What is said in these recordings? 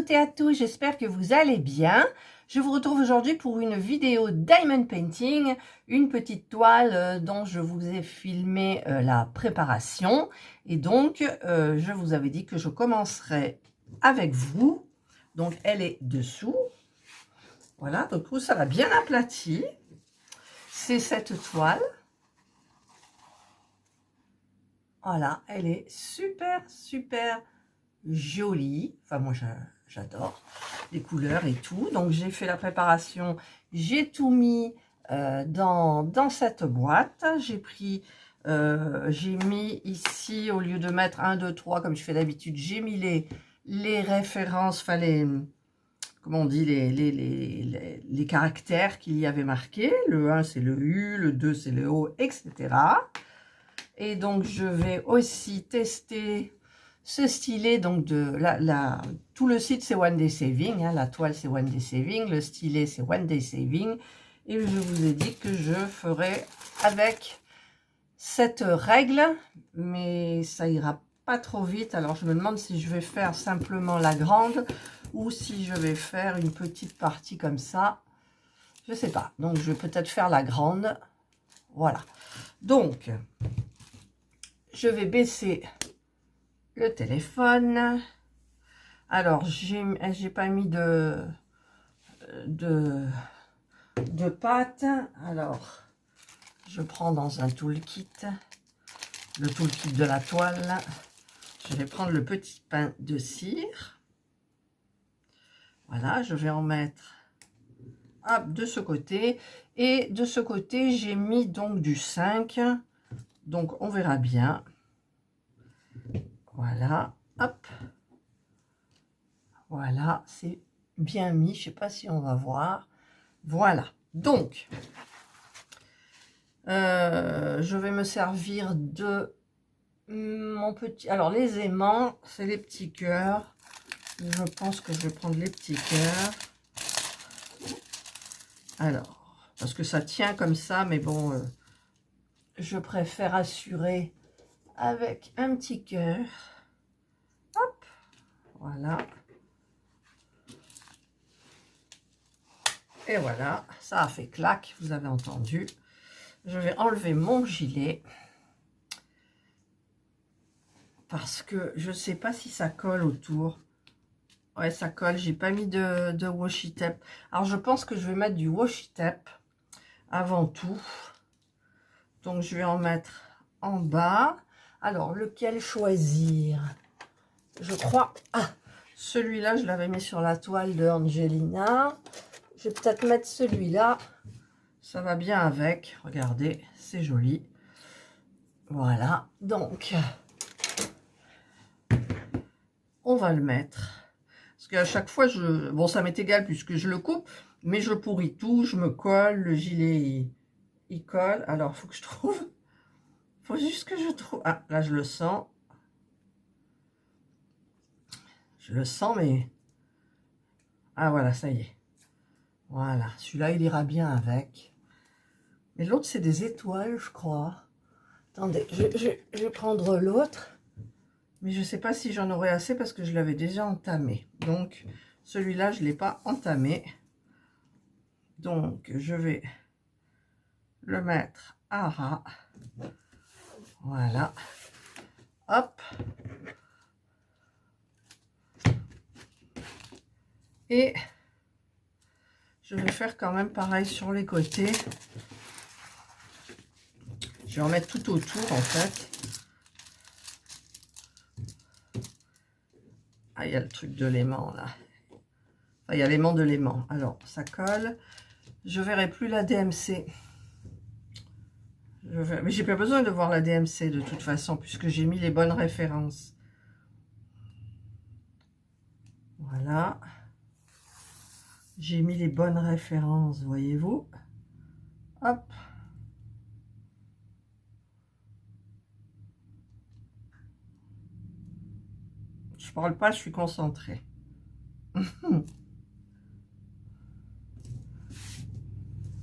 toutes et à tous, j'espère que vous allez bien. Je vous retrouve aujourd'hui pour une vidéo Diamond Painting, une petite toile dont je vous ai filmé la préparation. Et donc, je vous avais dit que je commencerai avec vous. Donc, elle est dessous. Voilà, donc ça va bien aplati. C'est cette toile. Voilà, elle est super, super jolie. Enfin, moi, j'adore les couleurs et tout. Donc, j'ai fait la préparation. J'ai tout mis dans cette boîte. J'ai mis ici, au lieu de mettre 1, 2, 3, comme je fais d'habitude, j'ai mis les références, enfin, comment on dit, les caractères qu'il y avait marqués. Le 1, c'est le U, le 2, c'est le O, etc. Et donc, je vais aussi tester ce stylet. Donc, tout le site, c'est One Day Saving. Hein, la toile, c'est One Day Saving. Le stylet, c'est One Day Saving. Et je vous ai dit que je ferai avec cette règle. Mais ça ira pas trop vite. Alors, je me demande si je vais faire simplement la grande ou si je vais faire une petite partie comme ça. Je sais pas. Donc, je vais peut-être faire la grande. Voilà. Donc, je vais baisser le téléphone. Alors, j'ai pas mis de pâte. Alors, je prends dans un toolkit, le toolkit de la toile. Je vais prendre le petit pain de cire. Voilà, je vais en mettre hop, de ce côté. Et de ce côté, j'ai mis donc du 5. Donc, on verra bien. Voilà, hop. Voilà, c'est bien mis. Je sais pas si on va voir. Voilà. Donc, je vais me servir de mon petit... Alors, les aimants, c'est les petits cœurs. Je pense que je vais prendre les petits cœurs. Alors, parce que ça tient comme ça, mais bon, je préfère assurer avec un petit cœur. Hop, voilà. Et voilà, ça a fait clac, vous avez entendu. Je vais enlever mon gilet. Parce que je ne sais pas si ça colle autour. Ouais, ça colle. J'ai pas mis de washi tape. Alors, je pense que je vais mettre du washi tape avant tout. Donc, je vais en mettre en bas. Alors, lequel choisir? Je crois... Ah, celui-là, je l'avais mis sur la toile de Angelina. Je vais peut-être mettre celui-là. Ça va bien avec. Regardez, c'est joli. Voilà. Donc, on va le mettre. Parce qu'à chaque fois, bon, ça m'est égal puisque je le coupe, mais je pourris tout, je me colle, le gilet, il colle. Alors, il faut que je trouve... Il faut juste que je trouve... Ah, là, je le sens. Je le sens, mais... Ah, voilà, ça y est. Voilà, celui-là, il ira bien avec. Mais l'autre, c'est des étoiles, je crois. Attendez, je vais prendre l'autre. Mais je ne sais pas si j'en aurai assez parce que je l'avais déjà entamé. Donc, celui-là, je ne l'ai pas entamé. Donc, je vais le mettre à ras. Voilà. Hop. Et je vais faire quand même pareil sur les côtés. Je vais en mettre tout autour, en fait. Ah, il y a le truc de l'aimant, là. Enfin, il y a l'aimant de l'aimant. Alors, ça colle. Je ne verrai plus la DMC. Mais j'ai pas besoin de voir la DMC, de toute façon, puisque j'ai mis les bonnes références. Voilà. J'ai mis les bonnes références, voyez-vous. Hop. Je parle pas, je suis concentrée.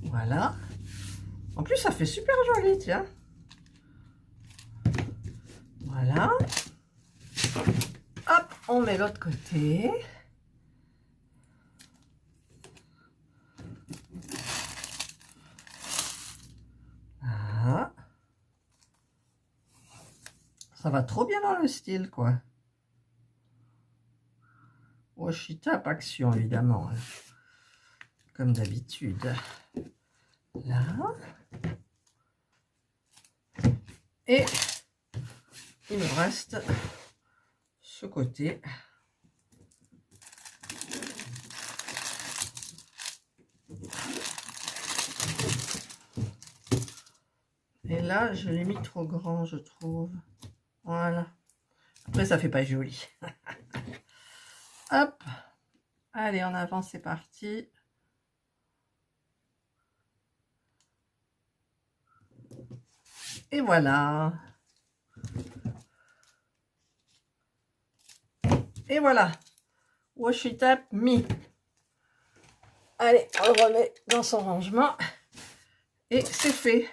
Voilà. En plus, ça fait super joli, tiens. Voilà. Hop, on met l'autre côté. Ça va trop bien dans le style, quoi. Washi Tape Action, évidemment. Hein. Comme d'habitude. Là. Et il me reste ce côté. Et là, je l'ai mis trop grand, je trouve. Voilà. Après, ça fait pas joli. Hop. Allez, en avant, c'est parti. Et voilà. Et voilà. Washi tape mis. Allez, on le remet dans son rangement. Et c'est fait.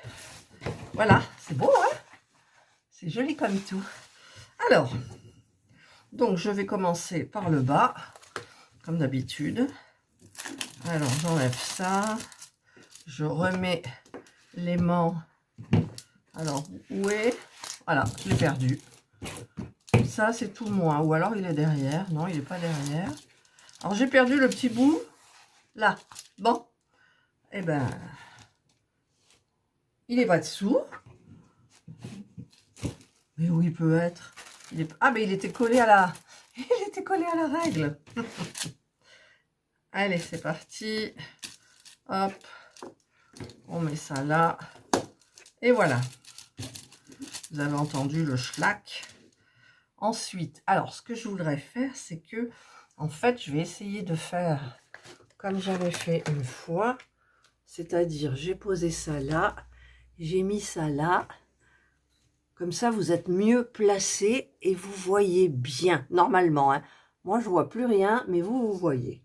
Voilà, c'est beau, hein? C'est joli comme tout. Alors, donc je vais commencer par le bas, comme d'habitude. Alors, j'enlève ça. Je remets l'aimant. Alors, où est? Voilà, je l'ai perdu. Ça, c'est tout moi. Ou alors, il est derrière. Non, il n'est pas derrière. Alors, j'ai perdu le petit bout. Là. Bon. Eh ben, il est pas dessous. Mais où il peut être? Ah, mais il était collé à la... Il était collé à la règle. Allez, c'est parti. Hop. On met ça là. Et voilà. Vous avez entendu le schlack. Ensuite, alors, ce que je voudrais faire, c'est que, en fait, je vais essayer de faire comme j'avais fait une fois. C'est-à-dire, j'ai posé ça là. J'ai mis ça là. Comme ça, vous êtes mieux placé et vous voyez bien, normalement. Hein. Moi, je ne vois plus rien, mais vous, vous voyez.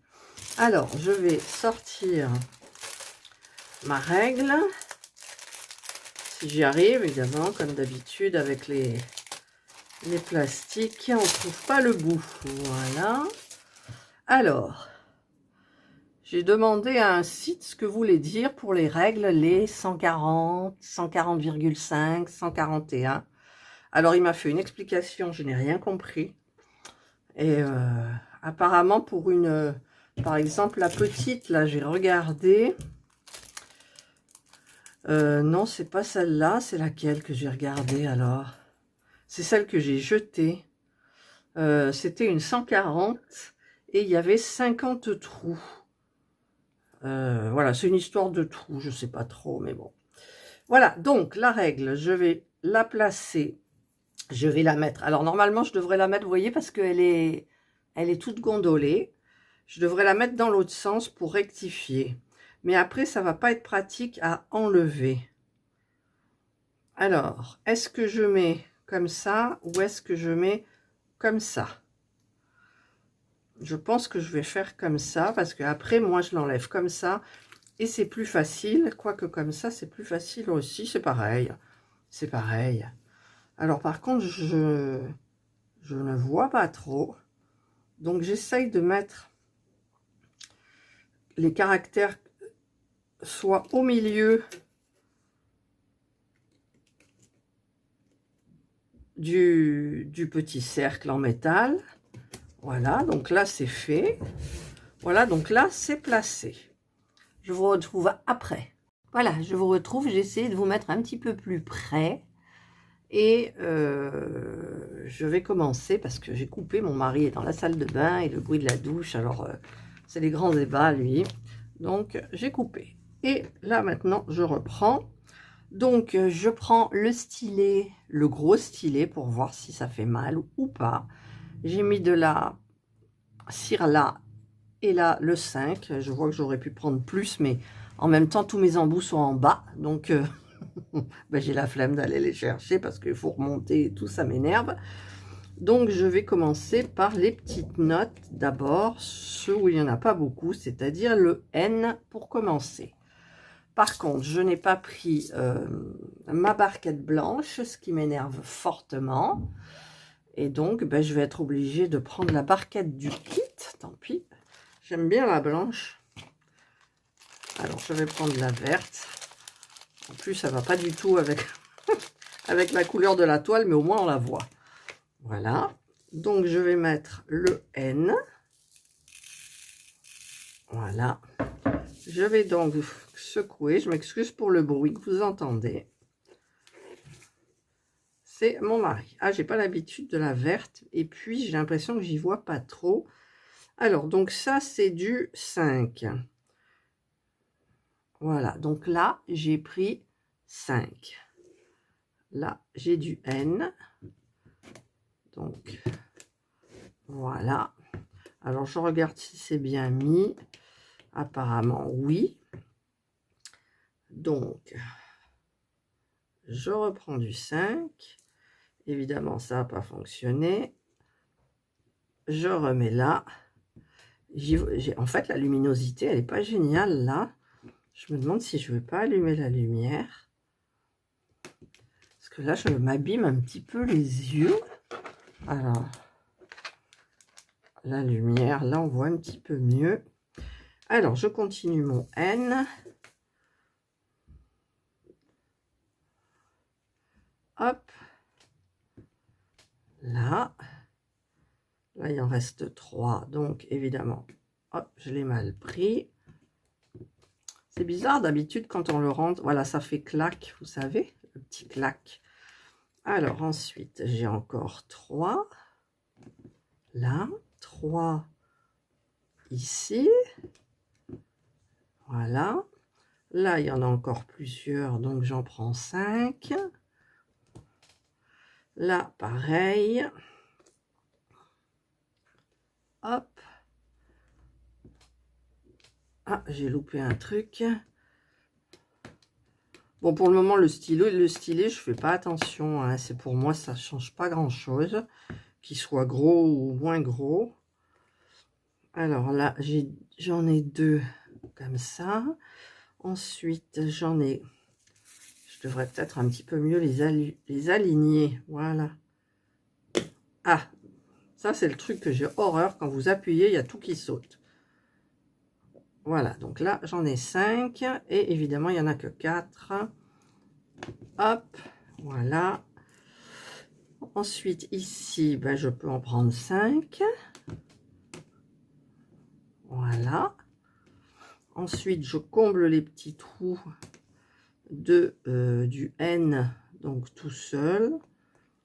Alors, je vais sortir ma règle. Si j'y arrive, évidemment, comme d'habitude, avec les plastiques, on ne trouve pas le bout. Voilà. Alors, j'ai demandé à un site ce que voulait dire pour les règles, les 140, 140,5, 141. Alors, il m'a fait une explication, je n'ai rien compris. Et apparemment, pour une... par exemple, la petite, là, j'ai regardé. Non, c'est pas celle-là. C'est laquelle que j'ai regardée, alors? C'est celle que j'ai jetée. C'était une 140 et il y avait 50 trous. Voilà, c'est une histoire de trous, je sais pas trop, mais bon. Voilà, donc, la règle, je vais la placer... Je vais la mettre. Alors, normalement, je devrais la mettre, vous voyez, parce qu'elle est toute gondolée. Je devrais la mettre dans l'autre sens pour rectifier. Mais après, ça ne va pas être pratique à enlever. Alors, est-ce que je mets comme ça ou est-ce que je mets comme ça? Je pense que je vais faire comme ça parce qu'après, moi, je l'enlève comme ça. Et c'est plus facile. Quoique comme ça, c'est plus facile aussi. C'est pareil. C'est pareil. Alors, par contre, je ne vois pas trop. Donc, j'essaye de mettre les caractères soit au milieu du petit cercle en métal. Voilà, donc là, c'est fait. Voilà, donc là, c'est placé. Je vous retrouve après. Voilà, je vous retrouve. J'ai essayé de vous mettre un petit peu plus près. Et je vais commencer parce que j'ai coupé. Mon mari est dans la salle de bain et le bruit de la douche. Alors, c'est les grands débats, lui. Donc, j'ai coupé. Et là, maintenant, je reprends. Donc, je prends le stylet, le gros stylet, pour voir si ça fait mal ou pas. J'ai mis de la cire là et là, le 5. Je vois que j'aurais pu prendre plus, mais en même temps, tous mes embouts sont en bas. Donc, ben, j'ai la flemme d'aller les chercher parce qu'il faut remonter et tout, ça m'énerve. Donc, je vais commencer par les petites notes d'abord, ceux où il n'y en a pas beaucoup, c'est-à-dire le N pour commencer. Par contre, je n'ai pas pris ma barquette blanche, ce qui m'énerve fortement. Et donc, ben, je vais être obligée de prendre la barquette du kit. Tant pis, j'aime bien la blanche. Alors, je vais prendre la verte. En plus, ça ne va pas du tout avec, avec la couleur de la toile, mais au moins, on la voit. Voilà. Donc, je vais mettre le N. Voilà. Je vais donc secouer. Je m'excuse pour le bruit que vous entendez. C'est mon mari. Ah, j'ai pas l'habitude de la verte. Et puis, j'ai l'impression que j'y vois pas trop. Alors, donc ça, c'est du 5. Voilà. Donc là, j'ai pris 5. Là, j'ai du N. Donc, voilà. Alors, je regarde si c'est bien mis. Apparemment, oui. Donc, je reprends du 5. Évidemment, ça n'a pas fonctionné. Je remets là. En fait, la luminosité, elle n'est pas géniale là. Je me demande si je ne vais pas allumer la lumière. Parce que là, je m'abîme un petit peu les yeux. Alors, la lumière, là, on voit un petit peu mieux. Alors, je continue mon N. Hop. Là, il en reste 3. Donc, évidemment, hop, je l'ai mal pris. C'est bizarre, d'habitude, quand on le rentre, voilà, ça fait clac, vous savez, le petit clac. Alors, ensuite, j'ai encore 3. Là, 3 ici. Voilà. Là, il y en a encore plusieurs, donc j'en prends 5. Là, pareil. Hop. Ah, j'ai loupé un truc. Bon, pour le moment, le stylet, je fais pas attention. Hein. C'est pour moi, ça change pas grand-chose. Qu'il soit gros ou moins gros. Alors là, j'en ai 2 comme ça. Ensuite, j'en ai... Je devrais peut-être un petit peu mieux les aligner. Voilà. Ah, ça, c'est le truc que j'ai horreur. Quand vous appuyez, il y a tout qui saute. Voilà, donc là, j'en ai 5. Et évidemment, il n'y en a que 4. Hop, voilà. Ensuite, ici, ben, je peux en prendre 5. Voilà. Ensuite, je comble les petits trous du N, donc tout seul.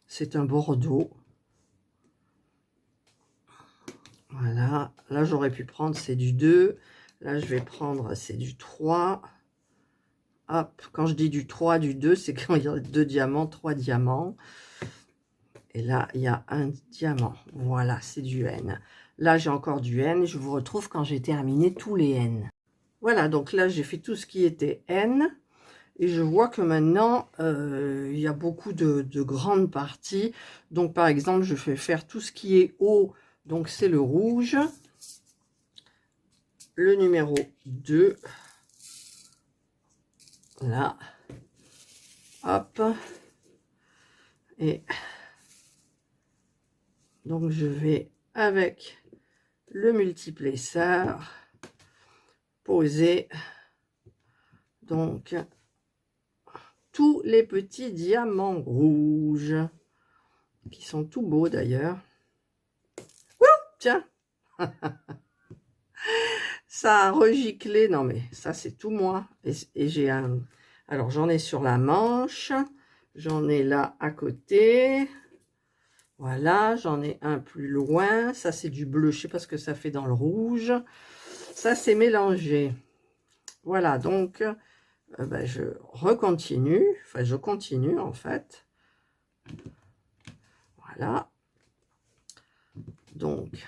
C'est un bordeaux. Voilà. Là, j'aurais pu prendre, c'est du 2. Là, je vais prendre, c'est du 3. Hop, quand je dis du 3, du 2, c'est quand il y a 2 diamants, 3 diamants. Et là, il y a un diamant. Voilà, c'est du N. Là, j'ai encore du N. Je vous retrouve quand j'ai terminé tous les N. Voilà, donc là, j'ai fait tout ce qui était N. Et je vois que maintenant, il y a beaucoup de grandes parties. Donc, par exemple, je vais faire tout ce qui est O. Donc, c'est le rouge. Le numéro 2. Là. Hop. Et donc, je vais, avec le multiplesseur, poser donc tous les petits diamants rouges, qui sont tout beaux d'ailleurs. Tiens, ça a regiclé. Non mais ça c'est tout moi. Et j'ai un... Alors j'en ai sur la manche, j'en ai là à côté. Voilà, j'en ai un plus loin. Ça c'est du bleu, je sais pas ce que ça fait dans le rouge. Ça c'est mélangé. Voilà, donc ben, je recontinue. Enfin, je continue en fait. Voilà. Donc,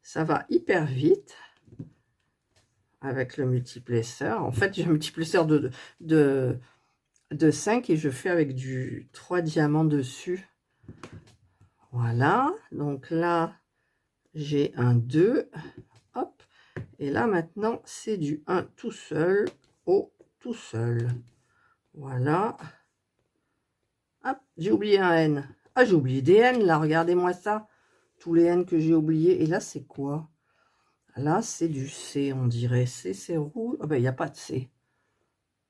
ça va hyper vite avec le multiplesseur. En fait, j'ai un multiplesseur de 5 et je fais avec du 3 diamants dessus. Voilà. Donc là, j'ai un 2. Hop. Et là, maintenant, c'est du 1 tout seul au tout seul. Voilà. Hop, j'ai oublié un N. Ah, j'ai oublié des N, là. Regardez-moi ça. Tous les N que j'ai oubliés. Et là, c'est quoi? Là, c'est du C, on dirait. C, c'est rouge. Ah ben, il n'y a pas de C.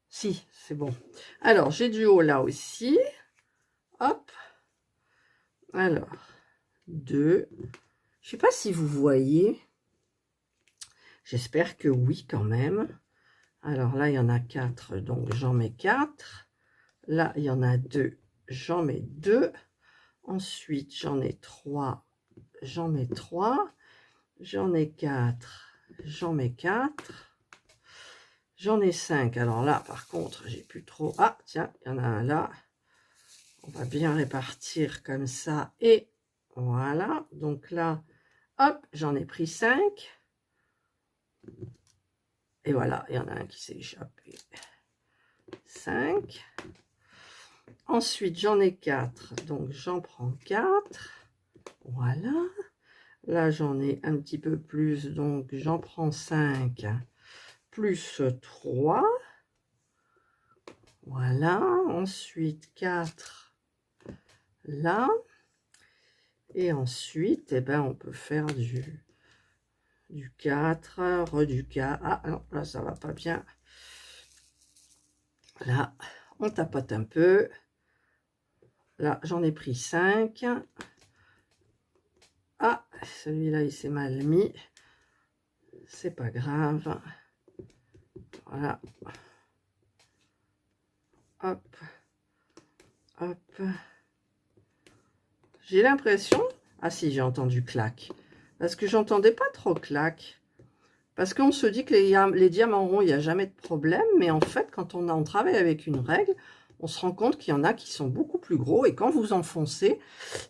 Si, c'est bon. Alors, j'ai du O là aussi. Hop. Alors, 2. Je sais pas si vous voyez. J'espère que oui quand même. Alors là, il y en a 4, donc j'en mets 4. Là, il y en a 2, j'en mets 2. Ensuite, j'en ai 3, j'en mets 3. J'en ai 4, j'en mets 4. J'en ai 5. Alors là, par contre, j'ai plus trop. Ah, tiens, il y en a un là. On va bien répartir comme ça. Et voilà. Donc là, hop, j'en ai pris 5. Et voilà, il y en a un qui s'est échappé. 5. Ensuite, j'en ai 4. Donc, j'en prends 4. Voilà. Là, j'en ai un petit peu plus. Donc, j'en prends 5. Plus 3. Voilà. Ensuite, 4. Là. Et ensuite, eh ben, on peut faire du 4, du 4. Ah non, là, ça va pas bien. Là, on tapote un peu. Là, j'en ai pris 5. Ah, celui-là, il s'est mal mis. C'est pas grave. Voilà. Hop. Hop. J'ai l'impression... Ah si, j'ai entendu clac. Parce que j'entendais pas trop clac. Parce qu'on se dit que les diamants ronds, il n'y a jamais de problème. Mais en fait, quand on travaille avec une règle, on se rend compte qu'il y en a qui sont beaucoup plus gros. Et quand vous enfoncez,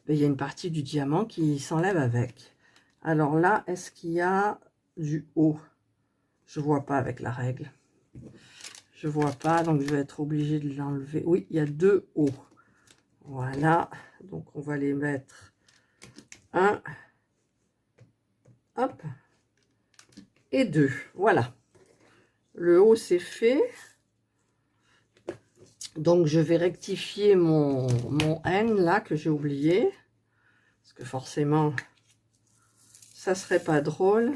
ben, il y a une partie du diamant qui s'enlève avec. Alors là, est-ce qu'il y a du haut? Je ne vois pas avec la règle. Je ne vois pas, donc je vais être obligée de l'enlever. Oui, il y a 2 hauts. Voilà, donc on va les mettre 1, hop, et 2. Voilà, le haut c'est fait. Donc je vais rectifier mon N là que j'ai oublié. Parce que forcément, ça serait pas drôle.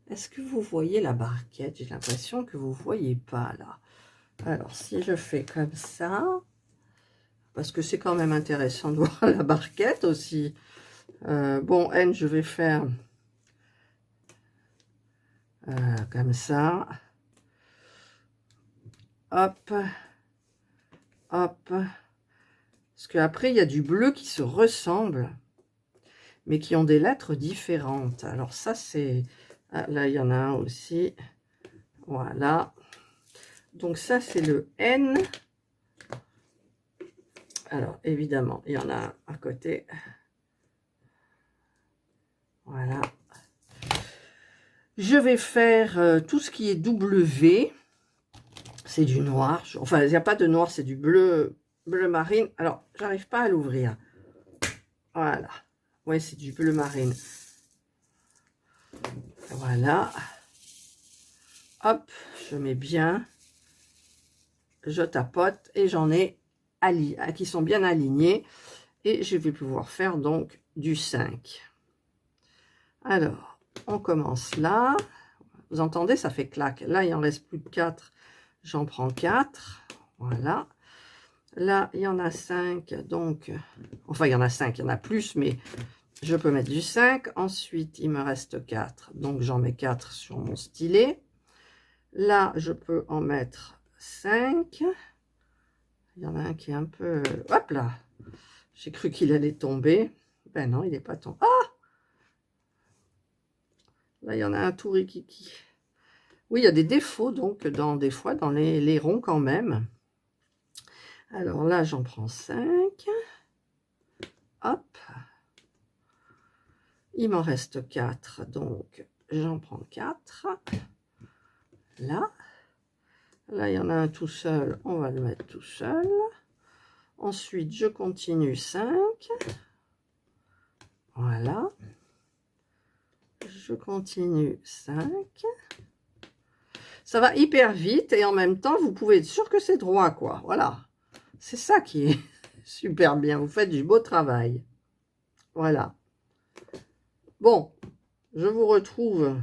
Est-ce que vous voyez la barquette? J'ai l'impression que vous ne voyez pas là. Alors si je fais comme ça, parce que c'est quand même intéressant de voir la barquette aussi. Bon, N, je vais faire comme ça. Hop. Hop. Parce qu'après, il y a du bleu qui se ressemble, mais qui ont des lettres différentes. Alors ça, c'est... Ah, là, il y en a un aussi. Voilà. Donc ça, c'est le N. Alors, évidemment, il y en a un à côté. Voilà. Je vais faire tout ce qui est W. C'est du noir. Enfin, il n'y a pas de noir, c'est du bleu marine. Alors, j'arrive pas à l'ouvrir. Voilà. Ouais, c'est du bleu marine. Voilà. Hop, je mets bien. Je tapote et j'en ai qui sont bien alignés. Et je vais pouvoir faire donc du 5. Alors, on commence là. Vous entendez, ça fait clac. Là, il en reste plus que 4. J'en prends 4. Voilà. Là, il y en a 5. Donc, enfin, il y en a 5. Il y en a plus, mais je peux mettre du 5. Ensuite, il me reste 4. Donc, j'en mets 4 sur mon stylet. Là, je peux en mettre 5. Il y en a un qui est un peu... Hop là! J'ai cru qu'il allait tomber. Ben non, il n'est pas tombé. Ah! Là, il y en a un tout rikiki. Oui, il y a des défauts, donc, des fois, dans les ronds quand même. Alors là, j'en prends 5. Hop. Il m'en reste 4, donc j'en prends 4. Là. Là, il y en a un tout seul, on va le mettre tout seul. Ensuite, je continue 5. Voilà. Je continue 5. Ça va hyper vite et en même temps, vous pouvez être sûr que c'est droit, quoi. Voilà. C'est ça qui est super bien. Vous faites du beau travail. Voilà. Bon, je vous retrouve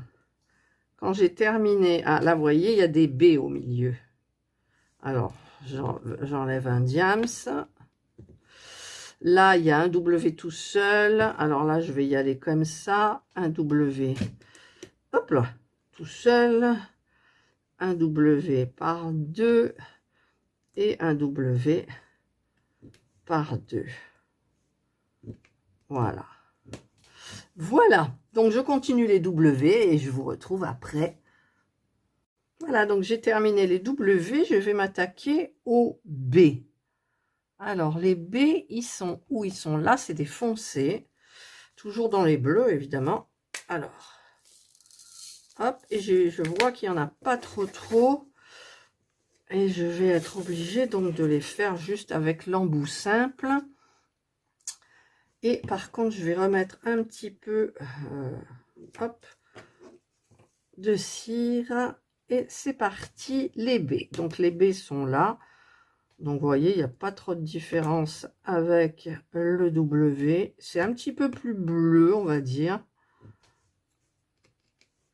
quand j'ai terminé. Ah, là, vous voyez, il y a des B au milieu. Alors, j'enlève un diams. Là, il y a un W tout seul. Alors là, je vais y aller comme ça. Un W. Hop là. Tout seul. Un W par 2. Et un W par 2. Voilà. Voilà. Donc, je continue les W et je vous retrouve après. Voilà, donc j'ai terminé les W. Je vais m'attaquer aux B. Alors, les B, ils sont où? Ils sont là, c'est des foncés. Toujours dans les bleus, évidemment. Alors, hop, et je vois qu'il n'y en a pas trop. Et je vais être obligée donc de les faire juste avec l'embout simple. Et par contre, je vais remettre un petit peu hop, de cire. Et c'est parti, les B. Donc, les B sont là. Donc, vous voyez, il n'y a pas trop de différence avec le W. C'est un petit peu plus bleu, on va dire.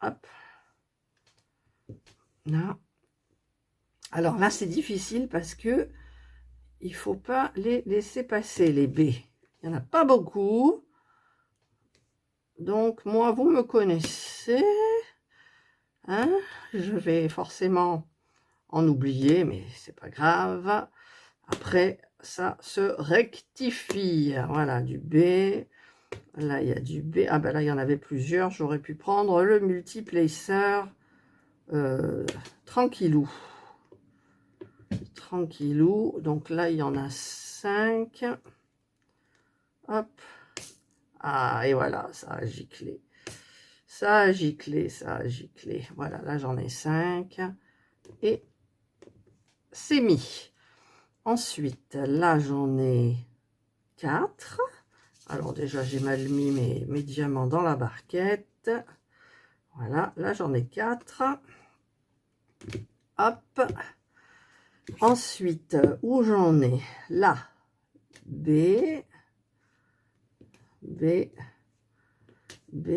Hop. Là. Alors là, c'est difficile parce que il ne faut pas les laisser passer, les B. Il n'y en a pas beaucoup. Donc, moi, vous me connaissez. Hein? Je vais forcément en oublier, mais c'est pas grave. Après, ça se rectifie. Voilà, du B. Là, il y a du B. Ah ben là, il y en avait plusieurs. J'aurais pu prendre le multiplacer tranquillou. Tranquillou. Donc là, il y en a 5. Hop. Ah, et voilà, ça a giclé. Ça a giclé, ça a giclé. Voilà, là, j'en ai 5. Et c'est mis. Ensuite, là, j'en ai 4. Alors déjà, j'ai mal mis mes diamants dans la barquette. Voilà, là, j'en ai 4. Hop. Ensuite, où j'en ai? Là, B, B, B.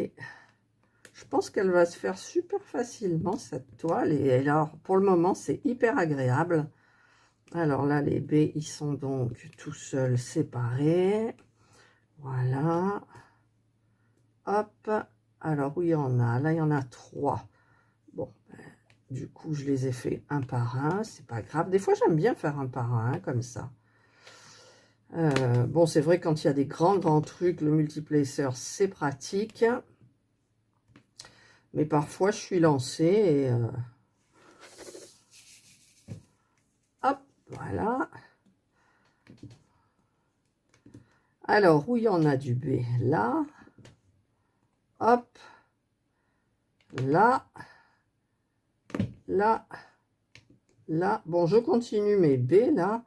Je pense qu'elle va se faire super facilement, cette toile. Et alors, pour le moment, c'est hyper agréable. Alors là, les B, ils sont donc tout seuls, séparés. Voilà. Hop. Alors, où il y en a? Là, il y en a 3. Bon, du coup, je les ai fait un par un. C'est pas grave. Des fois, j'aime bien faire un par un, comme ça. Bon, c'est vrai, quand il y a des grands trucs, le multiplacer, c'est pratique. Mais parfois, je suis lancée et... hop, voilà. Alors, où il y en a du B? Là. Hop. Là. Là. Là. Bon, je continue mes B, là.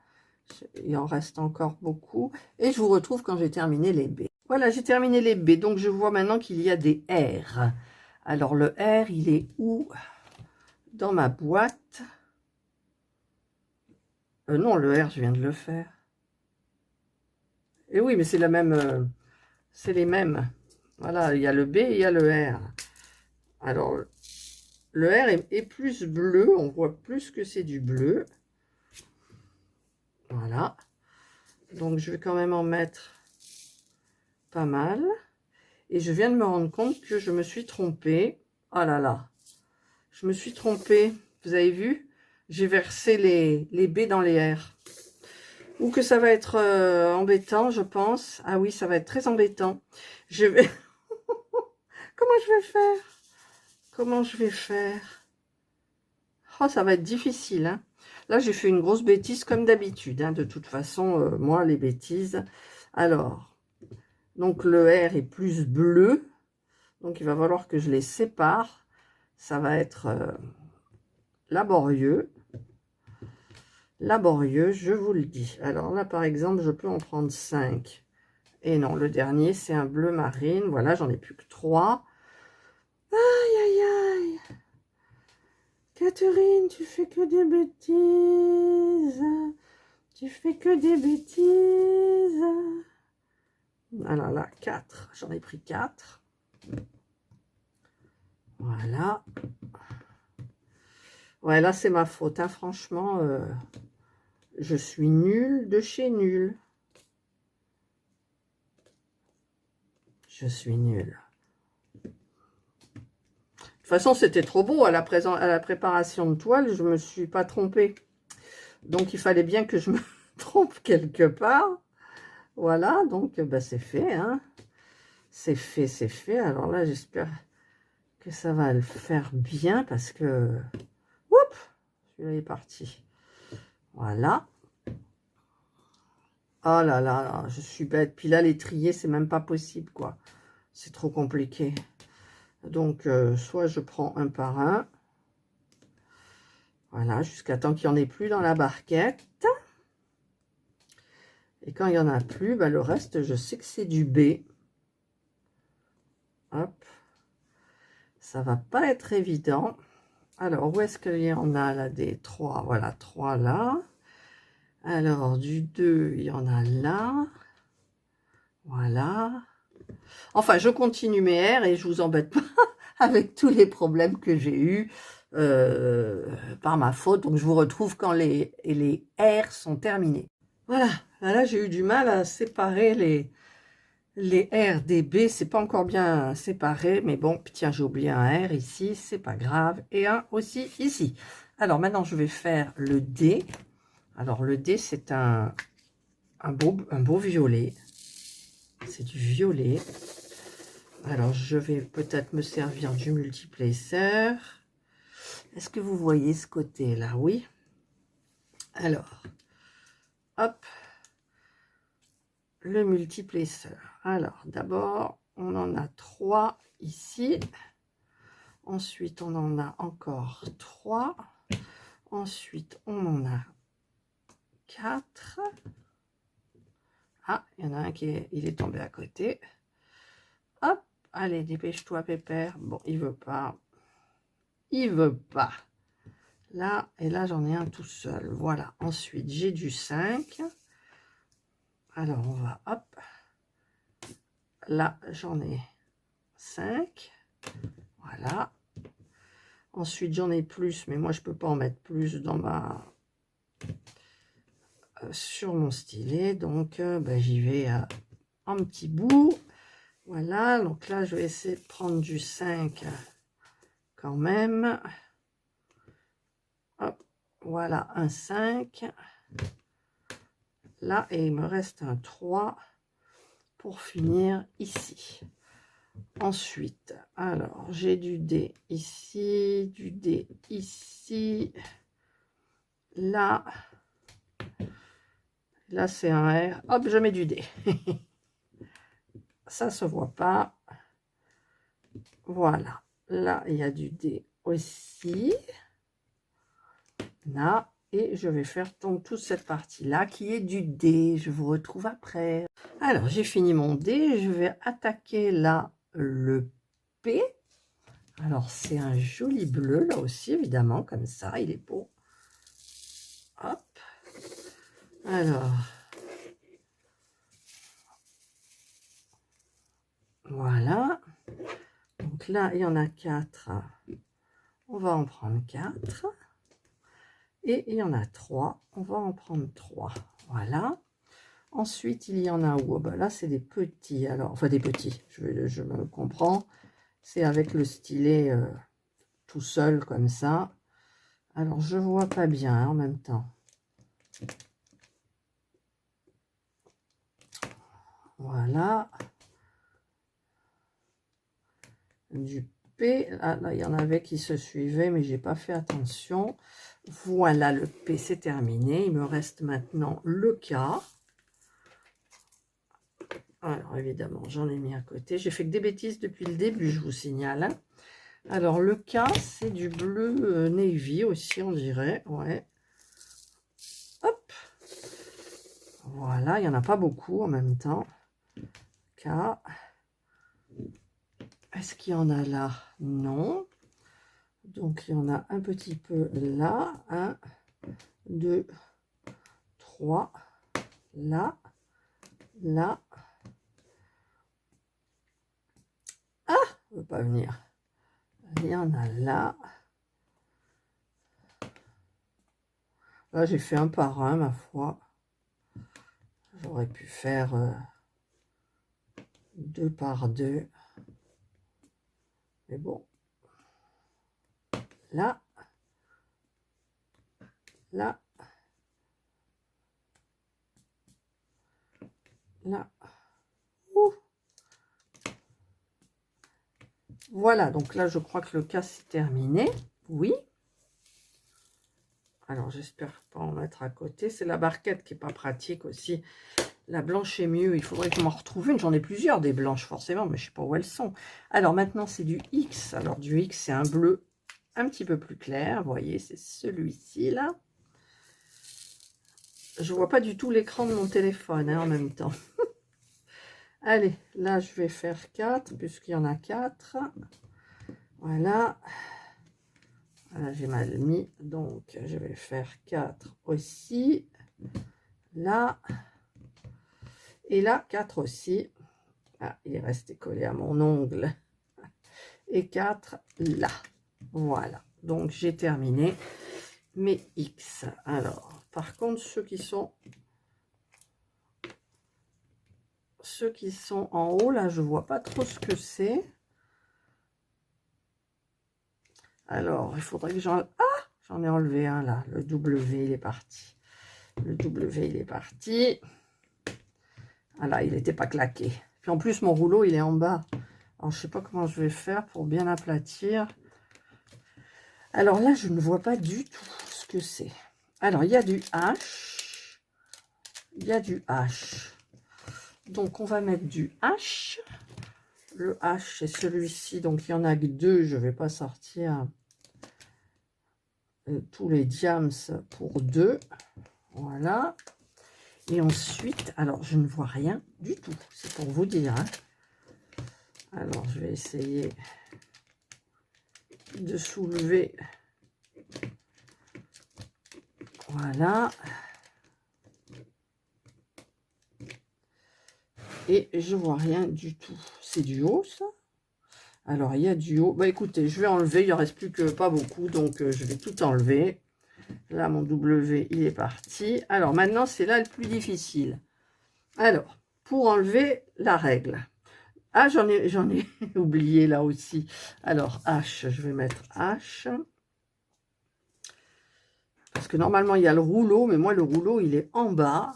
Il en reste encore beaucoup. Et je vous retrouve quand j'ai terminé les B. Voilà, j'ai terminé les B. Donc, je vois maintenant qu'il y a des R. Alors, le R, il est où? Dans ma boîte. Non, le R, je viens de le faire. Et oui, mais c'est la même... c'est les mêmes. Voilà, il y a le B et il y a le R. Alors, le R est plus bleu. On voit plus que c'est du bleu. Voilà. Donc, je vais quand même en mettre pas mal. Et je viens de me rendre compte que je me suis trompée. Oh là là. Je me suis trompée. Vous avez vu? J'ai versé les B dans les R. Ou que ça va être embêtant, je pense. Ah oui, ça va être très embêtant. Je vais... Comment je vais faire? Comment je vais faire? Oh, ça va être difficile. Hein. Là, j'ai fait une grosse bêtise comme d'habitude. Hein. De toute façon, moi, les bêtises. Alors, donc le R est plus bleu. Donc, il va falloir que je les sépare. Ça va être laborieux. Laborieux, je vous le dis. Alors là, par exemple, je peux en prendre 5. Et non, le dernier, c'est un bleu marine. Voilà, j'en ai plus que 3. Aïe, aïe, aïe. Catherine, tu fais que des bêtises. Tu fais que des bêtises. Alors là, 4. J'en ai pris 4. Voilà. Ouais, là, c'est ma faute. Hein. Franchement, je suis nulle de chez nulle. Je suis nulle. De toute façon, c'était trop beau à la préparation de toile. Je ne me suis pas trompée. Donc, il fallait bien que je me trompe quelque part. Voilà, donc bah, c'est fait. Hein. C'est fait, c'est fait. Alors là, j'espère que ça va le faire bien parce que... Oups, celui-là est parti. Voilà. Oh là là, je suis bête. Puis là, les trier, c'est même pas possible, quoi. C'est trop compliqué. Donc, soit je prends un par un. Voilà, jusqu'à temps qu'il n'y en ait plus dans la barquette. Et quand il n'y en a plus, bah, le reste, je sais que c'est du B. Hop. Ça va pas être évident. Alors, où est-ce qu'il y en a là des 3? Voilà, 3 là. Alors, du 2, il y en a là. Voilà. Enfin, je continue mes R et je vous embête pas avec tous les problèmes que j'ai eus par ma faute. Donc, je vous retrouve quand les R sont terminés. Voilà. Là, j'ai eu du mal à séparer les R des B. C'est pas encore bien séparé. Mais bon, tiens, j'ai oublié un R ici. C'est pas grave. Et un aussi ici. Alors, maintenant, je vais faire le D. Alors, le D, c'est un beau violet. C'est du violet. Alors, je vais peut-être me servir du multiplaceur. Est-ce que vous voyez ce côté-là? Oui. Alors, hop, le multiplaceur. Alors, d'abord, on en a 3 ici. Ensuite, on en a encore 3. Ensuite, on en a 4. Ah, il y en a un il est tombé à côté. Hop, allez, dépêche-toi, Pépère. Bon, il veut pas. Il veut pas. Là, et là, j'en ai un tout seul. Voilà. Ensuite, j'ai du 5. Alors, on va, hop. Là, j'en ai 5. Voilà. Ensuite, j'en ai plus, mais moi, je peux pas en mettre plus dans ma... sur mon stylet. Donc, ben, j'y vais un petit bout. Voilà. Donc là, je vais essayer de prendre du 5 quand même. Hop. Voilà, un 5. Là, et il me reste un 3 pour finir ici. Ensuite, alors, j'ai du D ici, du D ici. Là, c'est un R. Hop, je mets du D. Ça se voit pas. Voilà. Là, il y a du D aussi. Là. Et je vais faire donc toute cette partie-là qui est du D. Je vous retrouve après. Alors, j'ai fini mon D. Je vais attaquer là le P. Alors, c'est un joli bleu, là aussi, évidemment, comme ça. Il est beau. Hop. Alors. Voilà. Donc là, il y en a 4. On va en prendre 4. Et il y en a 3. On va en prendre 3. Voilà. Ensuite, il y en a où? Oh ben là, c'est des petits. Alors, enfin, des petits. Je me comprends. C'est avec le stylet tout seul, comme ça. Alors, je vois pas bien hein, en même temps. Voilà. Du P. Ah, là, il y en avait qui se suivaient, mais j'ai pas fait attention. Voilà, le P, c'est terminé. Il me reste maintenant le K. Alors, évidemment, j'en ai mis à côté. J'ai fait que des bêtises depuis le début, je vous signale. Alors, le K, c'est du bleu navy aussi, on dirait. Ouais. Hop. Voilà, il n'y en a pas beaucoup en même temps. K. Est-ce qu'il y en a là? Non. Donc, il y en a un petit peu là. 1, 2, 3. Là. Là. Ah, il ne veut pas venir. Il y en a là. Là, j'ai fait un par un, ma foi. J'aurais pu faire 2 par 2. Mais bon, là, là, là. Ouh. Voilà, donc là, je crois que le casse est terminé. Oui. Alors, j'espère pas en mettre à côté. C'est la barquette qui est pas pratique aussi. La blanche est mieux. Il faudrait que je m'en retrouve une. J'en ai plusieurs des blanches, forcément, mais je sais pas où elles sont. Alors, maintenant, c'est du X. Alors, du X, c'est un bleu un petit peu plus clair. Vous voyez, c'est celui-ci, là. Je vois pas du tout l'écran de mon téléphone hein, en même temps. Allez, là, je vais faire 4, puisqu'il y en a 4. Voilà. Voilà, j'ai mal mis. Donc, je vais faire 4 aussi. Là. Et là, 4 aussi. Ah, il est resté collé à mon ongle. Et 4 là. Voilà. Donc, j'ai terminé mes X. Alors, par contre, ceux qui sont en haut, là, je vois pas trop ce que c'est. Alors, il faudrait que j'en... Ah, j'en ai enlevé un, là. Le W, il est parti. Le W, il est parti. Ah là, il n'était pas claqué. Puis en plus, mon rouleau, il est en bas. Alors, je sais pas comment je vais faire pour bien aplatir. Alors là, je ne vois pas du tout ce que c'est. Alors, il y a du H. Il y a du H. Donc, on va mettre du H. Le H, c'est celui-ci. Donc, il n'y en a que 2. Je ne vais pas sortir tous les diams pour 2. Voilà. Et ensuite, alors, je ne vois rien du tout. C'est pour vous dire. Hein. Alors, je vais essayer de soulever. Voilà. Et je vois rien du tout. C'est du haut, ça? Alors, il y a du haut. Bah, écoutez, je vais enlever. Il ne reste plus que pas beaucoup. Donc, je vais tout enlever. Là, mon W, il est parti. Alors, maintenant, c'est là le plus difficile. Alors, pour enlever la règle. Ah, j'en ai oublié là aussi. Alors, H, je vais mettre H. Parce que normalement, il y a le rouleau. Mais moi, le rouleau, il est en bas.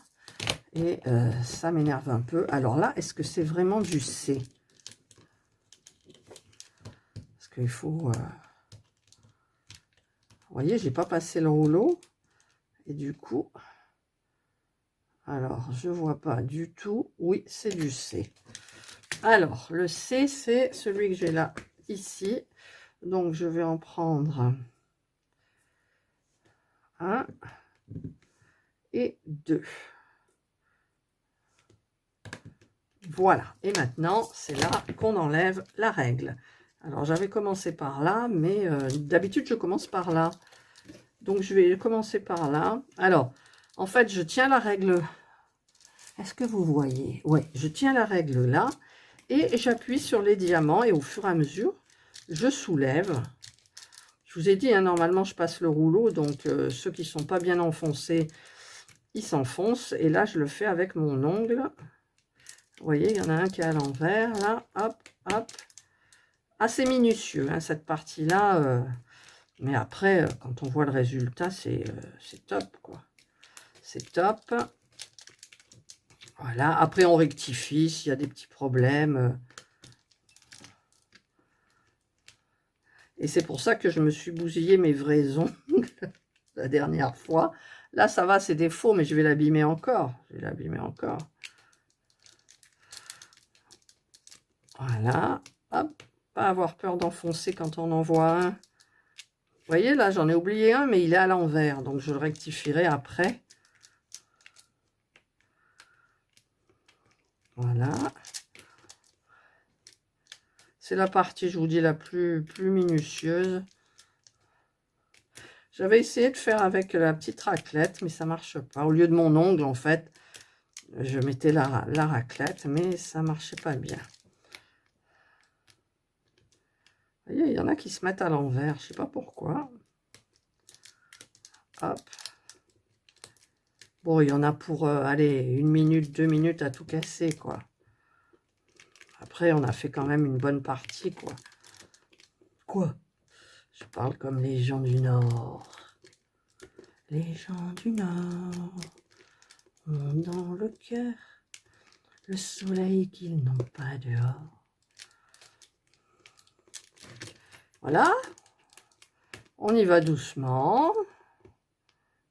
Et ça m'énerve un peu. Alors là, est-ce que c'est vraiment du C? Parce qu'il faut... Vous voyez, j'ai pas passé le rouleau. Et du coup... Alors, je vois pas du tout. Oui, c'est du C. Alors, le C, c'est celui que j'ai là, ici. Donc, je vais en prendre 1 et 2. Voilà. Et maintenant, c'est là qu'on enlève la règle. Alors, j'avais commencé par là, mais d'habitude, je commence par là. Donc, je vais commencer par là. Alors, en fait, je tiens la règle. Est-ce que vous voyez? Oui, je tiens la règle là. Et j'appuie sur les diamants. Et au fur et à mesure, je soulève. Je vous ai dit, hein, normalement, je passe le rouleau. Donc, ceux qui ne sont pas bien enfoncés, ils s'enfoncent. Et là, je le fais avec mon ongle. Vous voyez, il y en a un qui est à l'envers. Là, hop, hop. Assez minutieux, hein, cette partie-là. Mais après, quand on voit le résultat, c'est top, quoi. C'est top. Voilà. Après, on rectifie s'il y a des petits problèmes. Et c'est pour ça que je me suis bousillé mes vrais ongles la dernière fois. Là, ça va, c'est des faux, mais je vais l'abîmer encore. Je vais l'abîmer encore. Voilà. Hop. Pas avoir peur d'enfoncer quand on en voit un. Vous voyez, là, j'en ai oublié un, mais il est à l'envers. Donc, je le rectifierai après. Voilà. C'est la partie, je vous dis, la plus minutieuse. J'avais essayé de faire avec la petite raclette, mais ça ne marche pas. Au lieu de mon ongle, en fait, je mettais la raclette, mais ça ne marchait pas bien. Vous voyez, il y en a qui se mettent à l'envers, je ne sais pas pourquoi. Hop. Bon, il y en a pour, allez, 1 minute, 2 minutes à tout casser, quoi. après, on a fait quand même une bonne partie, quoi. Quoi? Je parle comme les gens du Nord. Les gens du Nord ont dans le cœur le soleil qu'ils n'ont pas dehors. Voilà. On y va doucement.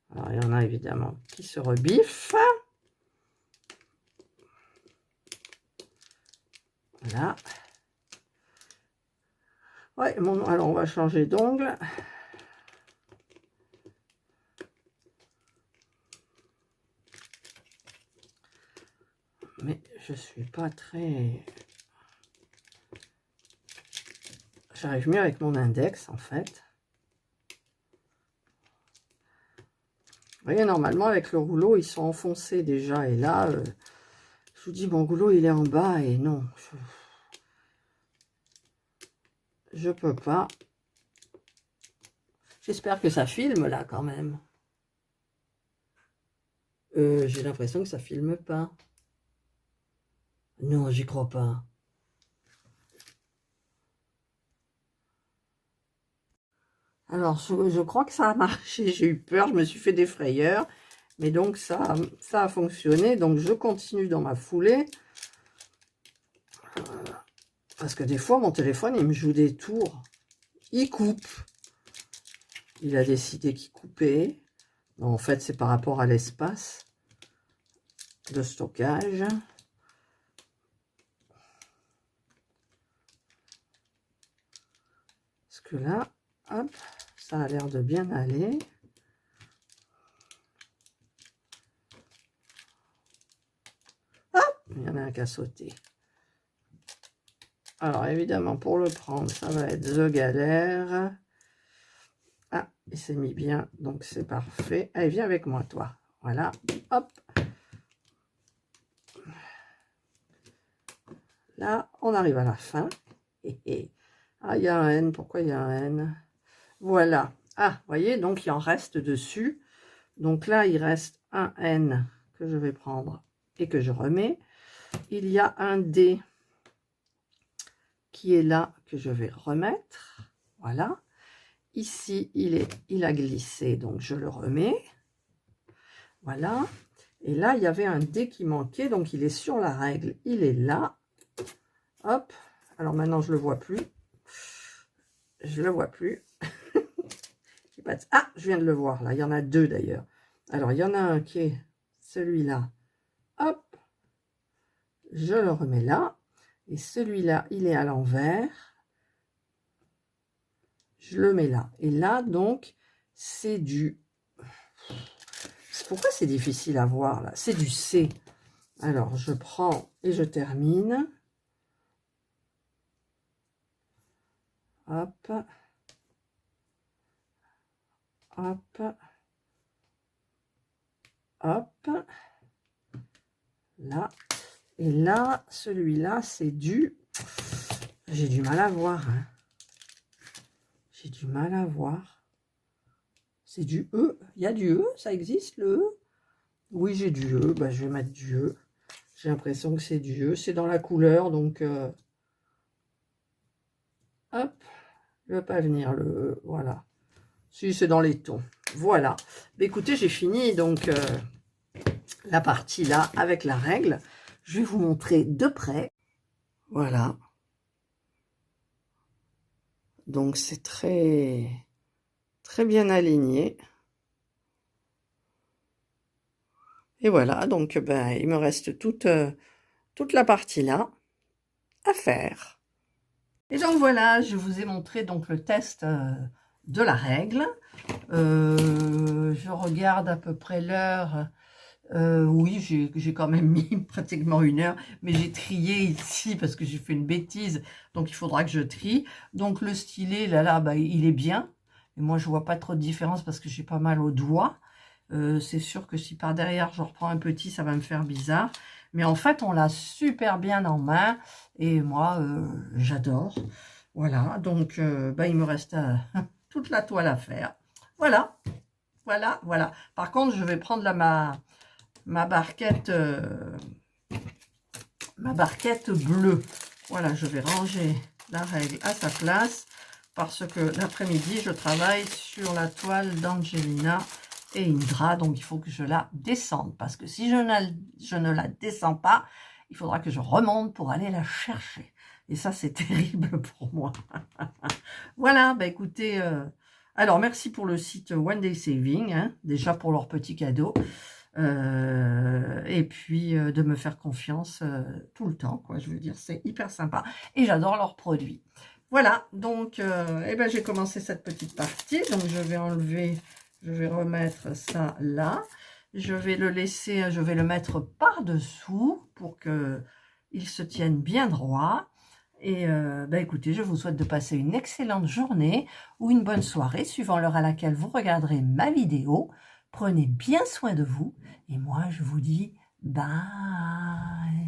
Alors, il y en a évidemment qui se rebiffent. Voilà. Ouais, bon, alors on va changer d'ongle. Mais je suis pas très... J'arrive mieux avec mon index, en fait. Vous voyez, normalement, avec le rouleau, ils sont enfoncés déjà. Et là, je vous dis, mon rouleau, il est en bas. Et non, je peux pas. J'espère que ça filme, là, quand même. J'ai l'impression que ça filme pas. Non, j'y crois pas. Alors, je crois que ça a marché. J'ai eu peur, je me suis fait des frayeurs. Mais donc, ça a fonctionné. Donc, je continue dans ma foulée. Parce que des fois, mon téléphone, il me joue des tours. Il coupe. Il a décidé qu'il coupait. Non, en fait, c'est par rapport à l'espace de stockage. Parce que là, hop, ça a l'air de bien aller. Hop, il y en a un qui a sauté. Alors, évidemment, pour le prendre, ça va être the galère. Ah, il s'est mis bien, donc c'est parfait. Allez, viens avec moi, toi. Voilà, hop. Là, on arrive à la fin. Ah, il y a un N. Pourquoi il y a un N? Voilà. Ah, vous voyez, donc il en reste dessus. Donc là, il reste un N que je vais prendre et que je remets. Il y a un D qui est là, que je vais remettre. Voilà. Ici, il a glissé, donc je le remets. Voilà. Et là, il y avait un D qui manquait, donc il est sur la règle. Il est là. Hop. Alors maintenant, je ne le vois plus. Je ne le vois plus. Ah, je viens de le voir, là. Il y en a deux, d'ailleurs. Alors, il y en a un qui est celui-là. Hop. Je le remets là. Et celui-là, il est à l'envers. Je le mets là. Et là, donc, c'est du... Pourquoi c'est difficile à voir, là? C'est du C. Alors, je prends et je termine. Hop. Hop. Hop. Là. Et là, celui-là, c'est du... J'ai du mal à voir. Hein. J'ai du mal à voir. C'est du E. Il y a du E, ça existe, le E? Oui, j'ai du E. Bah, je vais mettre du E. J'ai l'impression que c'est du E. C'est dans la couleur, donc... Hop. Il ne va pas venir, le E. Voilà. Si, c'est dans les tons. Voilà. Mais écoutez, j'ai fini, donc, la partie là, avec la règle. Je vais vous montrer de près. Voilà. Donc, c'est très bien aligné. Et voilà, donc ben, il me reste toute la partie là à faire. Et donc voilà, je vous ai montré donc le test de la règle. Je regarde à peu près l'heure. Oui, j'ai quand même mis pratiquement 1 heure, mais j'ai trié ici parce que j'ai fait une bêtise, donc il faudra que je trie. Donc le stylet, là, bah, il est bien. Et moi, je vois pas trop de différence parce que j'ai pas mal au doigt. C'est sûr que si par derrière, je reprends un petit, ça va me faire bizarre. Mais en fait, on l'a super bien en main. Et moi, j'adore. Voilà, donc bah, il me reste toute la toile à faire. Voilà, voilà, voilà. Par contre, je vais prendre là ma barquette bleue. Voilà, je vais ranger la règle à sa place parce que l'après-midi, je travaille sur la toile d'Angelina et Indra, donc il faut que je la descende parce que si je ne la descends pas, il faudra que je remonte pour aller la chercher. Et ça, c'est terrible pour moi. Voilà, bah écoutez, alors merci pour le site One Day Saving, hein, déjà pour leur petit cadeau. Et puis de me faire confiance tout le temps, quoi. Je veux dire, c'est hyper sympa. Et j'adore leurs produits. Voilà, donc eh ben, j'ai commencé cette petite partie. Donc je vais enlever, je vais remettre ça là. Je vais le laisser, je vais le mettre par-dessous pour que il se tienne bien droit. Et bah écoutez, je vous souhaite de passer une excellente journée ou une bonne soirée, suivant l'heure à laquelle vous regarderez ma vidéo. Prenez bien soin de vous et moi je vous dis bye.